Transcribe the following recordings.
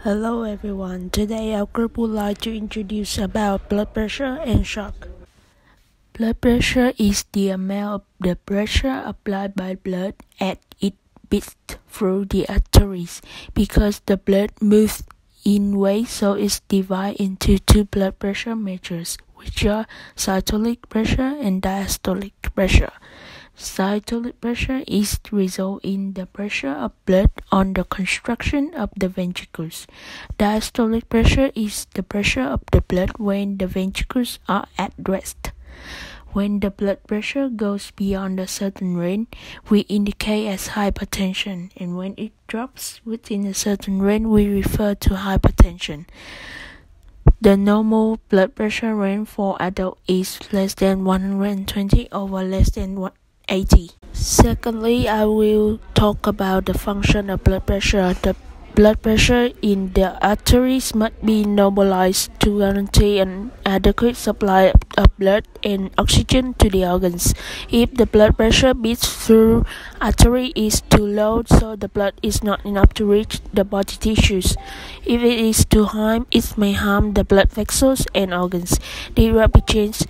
Hello everyone, today our group would like to introduce about blood pressure and shock. Blood pressure is the amount of the pressure applied by blood as it beats through the arteries. Because the blood moves in waves, so it's divided into two blood pressure measures, which are systolic pressure and diastolic pressure. Systolic pressure is result in the pressure of blood on the construction of the ventricles. Diastolic pressure is the pressure of the blood when the ventricles are at rest. When the blood pressure goes beyond a certain range, we indicate as hypertension, and when it drops within a certain range, we refer to hypertension. The normal blood pressure range for adults is less than 120 over less than 80. Secondly, I will talk about the function of blood pressure. The blood pressure in the arteries must be normalized to guarantee an adequate supply of blood and oxygen to the organs. If the blood pressure beats through artery is too low, so the blood is not enough to reach the body tissues. If it is too high, it may harm the blood vessels and organs. The rapid change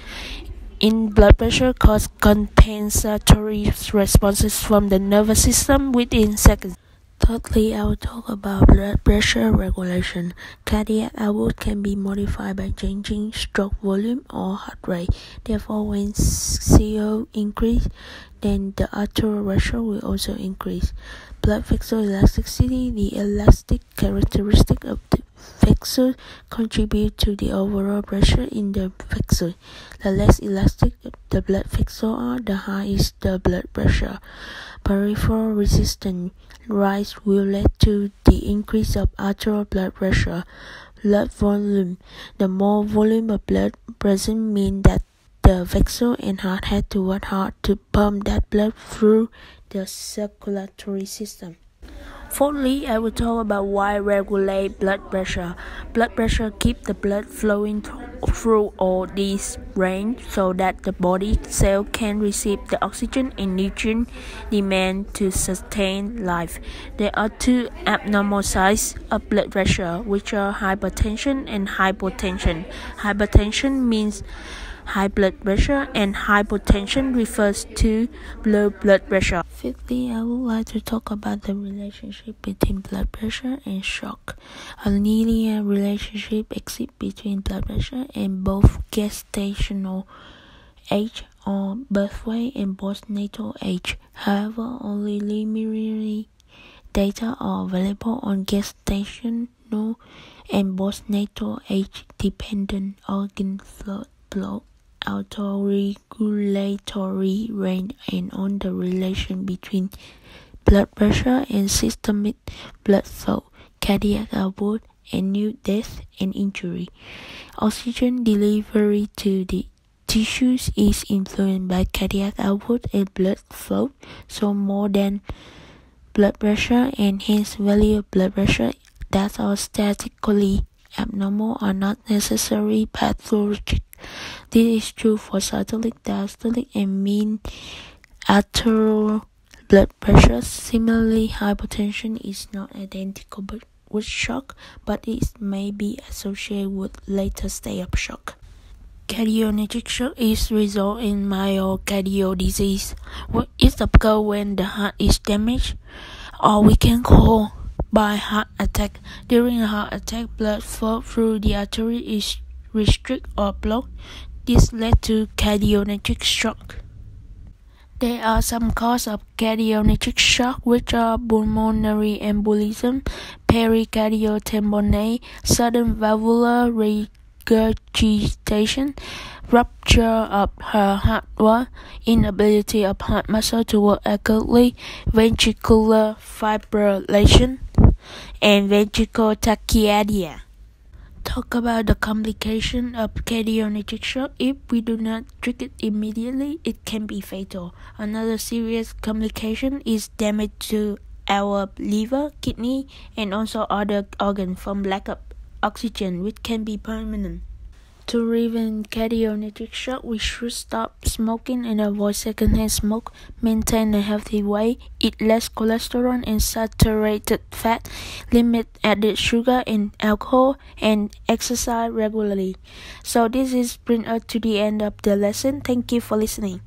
in blood pressure cause compensatory responses from the nervous system within seconds. Thirdly, I will talk about blood pressure regulation. Cardiac output can be modified by changing stroke volume or heart rate. Therefore, when CO increase, then the arterial pressure will also increase. Blood vessel elasticity, the elastic characteristic of the vessel, contribute to the overall pressure in the vessel. The less elastic the blood vessel are, the higher is the blood pressure. Peripheral resistance rise will lead to the increase of arterial blood pressure. Blood volume. The more volume of blood present means that the vessel and heart had to work hard to pump that blood through the circulatory system. Fourthly, I will talk about why regulate blood pressure. Blood pressure keeps the blood flowing through all these range so that the body cell can receive the oxygen and nutrient demand to sustain life. There are two abnormal signs of blood pressure, which are hypertension and hypotension. Hypertension means high blood pressure, and hypotension refers to low blood pressure. Fifthly, I would like to talk about the relationship between blood pressure and shock. A linear relationship exists between blood pressure and both gestational age or birth weight and postnatal age. However, only preliminary data are available on gestational and postnatal age-dependent organ flow, autoregulatory range, and on the relation between blood pressure and systemic blood flow, cardiac output, and new death and injury. Oxygen delivery to the tissues is influenced by cardiac output and blood flow, so more than blood pressure, and hence value of blood pressure that are statistically abnormal are not necessarily pathologic. This is true for systolic, diastolic, and mean arterial blood pressure. Similarly, hypertension is not identical with shock, but it may be associated with later stage of shock. Cardiogenic shock is result in myocardial disease. It occurs when the heart is damaged, or we can call by heart attack. During a heart attack, blood flow through the artery is restricted or blocked. This led to cardiogenic shock. There are some causes of cardiogenic shock, which are pulmonary embolism, pericardial tamponade, sudden valvular regurgitation, rupture of her heart wall, inability of heart muscle to work accurately, ventricular fibrillation, and ventricular tachycardia. Talk about the complication of cardiogenic shock. If we do not treat it immediately, it can be fatal. Another serious complication is damage to our liver, kidney, and also other organs from lack of oxygen, which can be permanent. To prevent cardiogenic shock, we should stop smoking and avoid secondhand smoke, maintain a healthy weight, eat less cholesterol and saturated fat, limit added sugar and alcohol, and exercise regularly. So this is bring us to the end of the lesson. Thank you for listening.